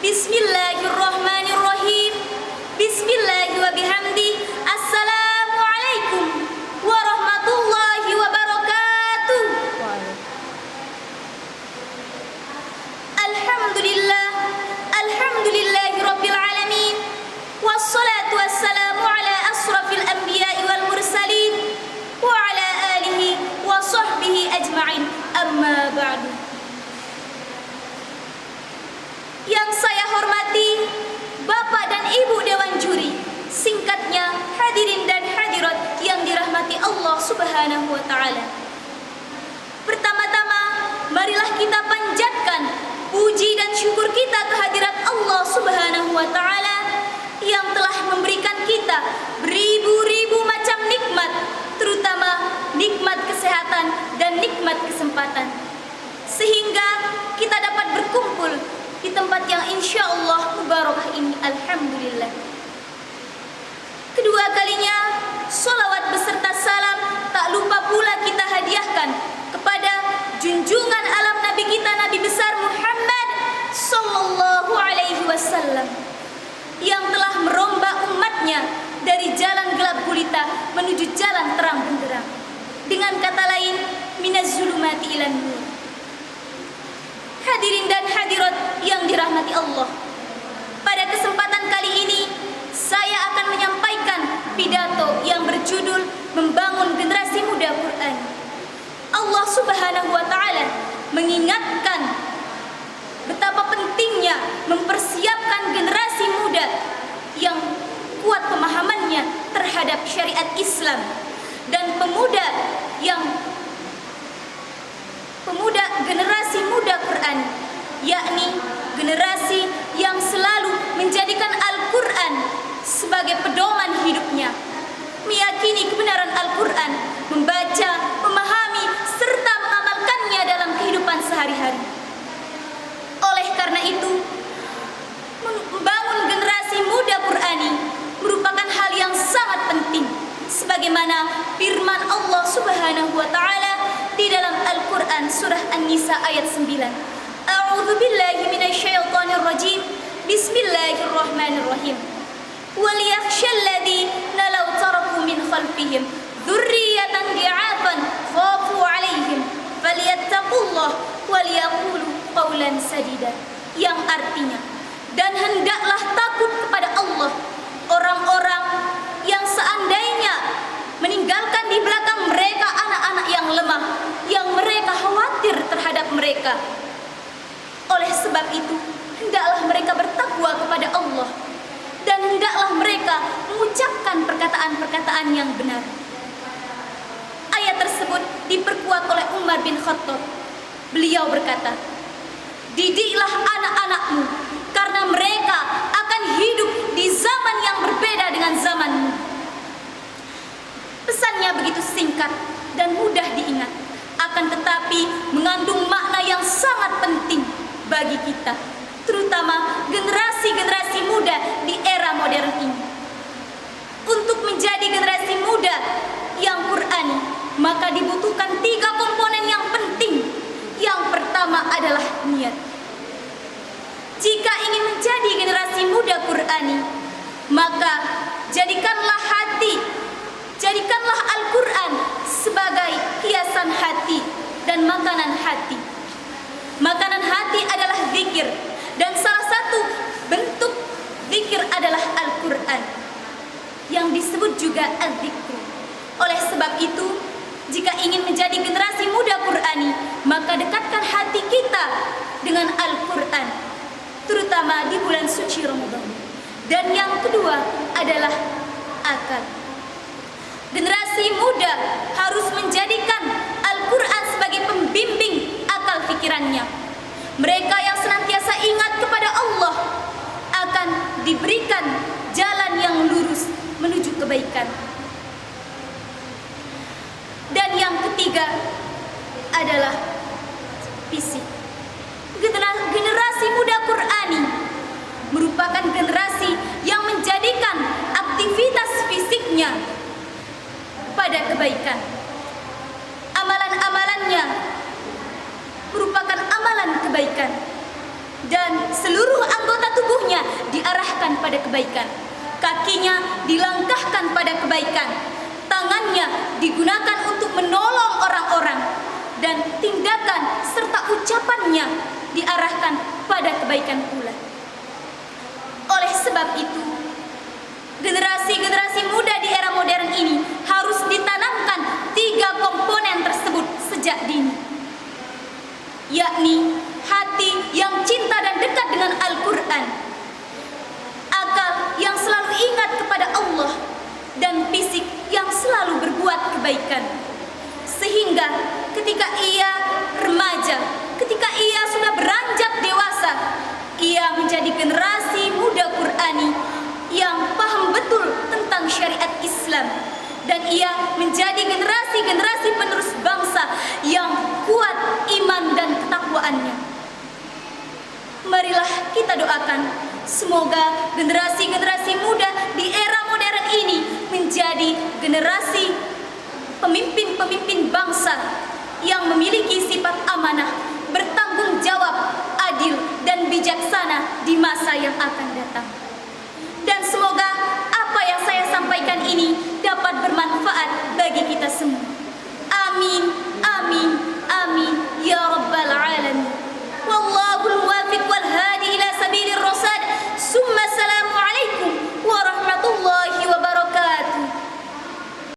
Bismillahirrahmanirrahim. Bismillahi wa bihamdi. Assalamualaikum warahmatullahi wabarakatuh. Alhamdulillah. Alhamdulillahi rabbil alamin. Wassalatu wassalamu ala asrafil anbiya'i wal mursalin wa ala alihi wa sahbihi ajma'in. Amma ba'du. Yang saya hormati Bapak dan Ibu Dewan Juri, singkatnya hadirin dan hadirat yang dirahmati Allah Subhanahu wa taala. Pertama-tama, marilah kita panjatkan puji dan syukur kita kehadirat Allah Subhanahu wa taala yang telah memberikan kita beribu-ribu macam nikmat, terutama nikmat kesehatan dan nikmat kesempatan, sehingga kita dapat berkumpul di tempat yang insya Allah mubarakah ini. Alhamdulillah. Kedua kalinya, sholawat beserta salam tak lupa pula kita hadiahkan kepada junjungan alam Nabi kita, Nabi besar Muhammad sallallahu alaihi wasallam, yang telah merombak umatnya dari jalan gelap gulita menuju jalan terang benderang. Dengan kata lain, minaz zulumati ilan nur. Hadirin dan hadirat yang dirahmati Allah, pada kesempatan kali ini saya akan menyampaikan pidato yang berjudul Membangun Generasi Muda Quran. Allah Subhanahu wa taala mengingatkan betapa pentingnya mempersiapkan generasi muda yang kuat pemahamannya terhadap syariat Islam dan generasi muda Quran, yakni generasi yang selalu menjadikan Al-Quran sebagai pedoman hidupnya, meyakini kebenaran Al-Quran, membaca, memahami, serta mengamalkannya dalam kehidupan sehari-hari. Oleh karena itu, membangun generasi muda Qurani merupakan hal yang sangat penting, sebagaimana firman Allah Subhanahu wa taala di dalam Al-Quran surah An-Nisa ayat 9. A'udzu billahi minasyaitonir rajim. Bismillahirrahmanirrahim. Wal yakhshal ladzina law taraku min khalfihim dzurriyyatan di'afan khafu 'alaihim falyattaqullaha wal yaqulu qawlan sadida. Yang artinya, dan hendaklah takut kepada Allah orang-orang yang seandainya meninggalkan di belakang mereka anak-anak yang lemah, yang mereka khawatir terhadap mereka. Oleh sebab itu, hendaklah mereka bertakwa kepada Allah, dan hendaklah mereka mengucapkan perkataan-perkataan yang benar. Ayat tersebut diperkuat oleh Umar bin Khattab. Beliau berkata, "Didiklah anak-anakmu, karena mereka akan hidup di zaman yang berbeda dengan zamanmu." Pesannya begitu singkat dan mudah diingat, akan tetapi mengandung makna yang sangat penting bagi kita, terutama generasi-generasi muda di era modern ini. Untuk menjadi generasi muda yang Qurani, maka dibutuhkan 3 komponen yang penting. Yang pertama adalah niat. Jika ingin menjadi generasi muda Qurani, maka jadikanlah Al-Quran sebagai hiasan hati dan makanan hati. Makanan hati adalah zikir, dan salah satu bentuk zikir adalah Al-Quran, yang disebut juga az-zikr. Oleh sebab itu, jika ingin menjadi generasi muda Qurani, maka dekatkan hati kita dengan Al-Quran, terutama di bulan suci Ramadan. Dan yang kedua adalah akal. Generasi muda harus menjadikan Al-Quran sebagai pembimbing akal pikirannya. Mereka yang senantiasa ingat kepada Allah akan diberikan jalan yang lurus menuju kebaikan. Dan yang ketiga adalah fisik. Generasi muda Qurani merupakan generasi yang menjadikan aktivitas fisiknya pada kebaikan. Amalan-amalannya merupakan amalan kebaikan. dan seluruh anggota tubuhnya diarahkan pada kebaikan. Kakinya dilangkahkan pada kebaikan, tangannya digunakan untuk menolong orang-orang, dan tindakan serta ucapannya diarahkan pada kebaikan pula. Oleh sebab itu, generasi-generasi muda di era modern ini harus ditanamkan 3 komponen tersebut sejak dini, yakni hati yang cinta dan dekat dengan Al-Quran, akal yang selalu ingat kepada Allah, dan fisik yang selalu berbuat kebaikan. Sehingga ketika ia remaja, ketika ia sudah beranjak dewasa, ia menjadi generasi muda Qur'ani yang paham betul tentang syariat Islam, dan ia menjadi generasi-generasi penerus bangsa yang kuat iman dan ketakwaannya. Marilah kita doakan semoga generasi-generasi muda di era modern ini menjadi generasi pemimpin-pemimpin bangsa yang memiliki sifat amanah, bertanggung jawab, adil, dan bijaksana di masa yang akan datang. Dan semoga apa yang saya sampaikan ini dapat bermanfaat bagi kita semua. Amin, amin, amin, ya rabbal alamin.